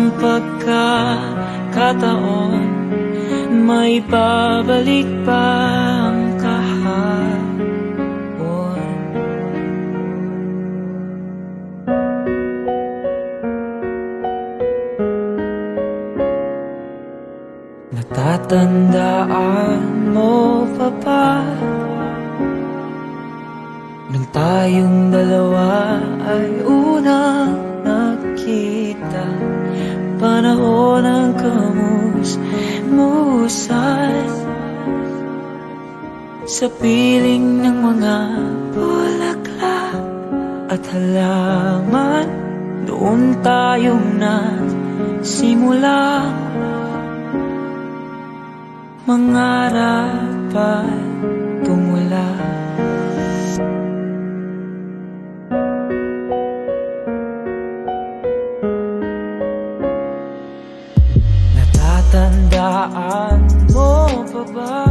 ang pagkakataon, may babalik pa ang kahapon. Natatandaan mo pa ba nang tayong dalawa ay unang nakita? Panahon ng kamus-musan sa piling ng mga bulaklak at halaman. Doon tayong nagsimula mangarap at tumula. Natatandaan mo pa ba?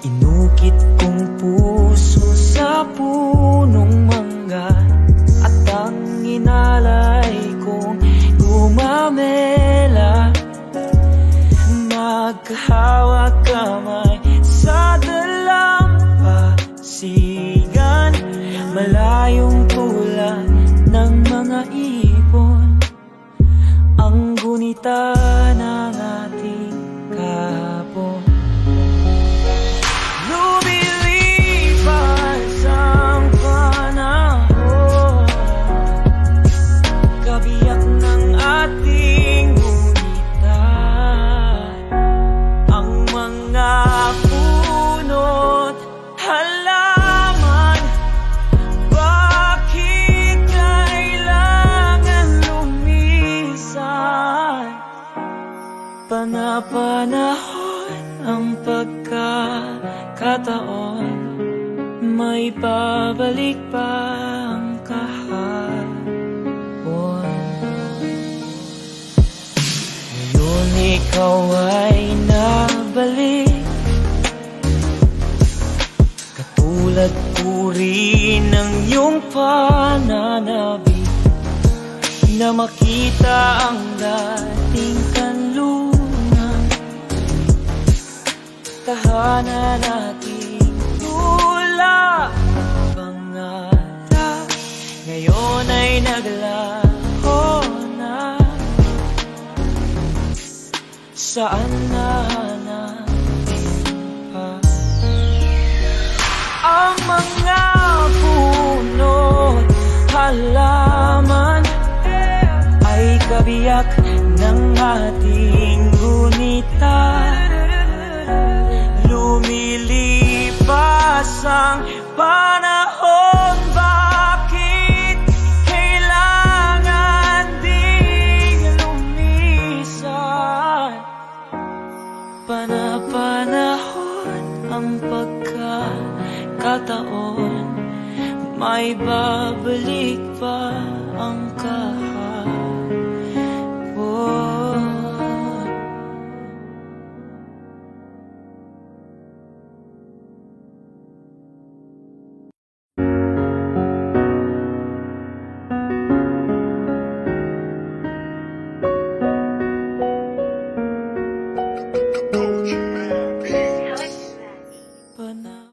Inukit kong puso sa punong mangga at ang inalay kong gumamela. Nagkahawak kamay sa dalampasigan, malayong tulad ng mga ibon, ang gunita ng ating kahapon. Lumilipas ang panahon, kabiyak ng ating gunita, ang mga puno't halaman. Bakit kailangan lumisan? Panapanahon ang pagkakataon, may babalik pa ang kahapon. Ngayon ikaw ay nabalik, katulad ko rin ng iyong pananabik, na makita ang dating kanlunan, tahanan nating tula pangarap. Ngayon ay naglaho na, saan na natin pa ang mga puno't halaman ay kabiyak ng ating gunita. Lumilipas ang panahon,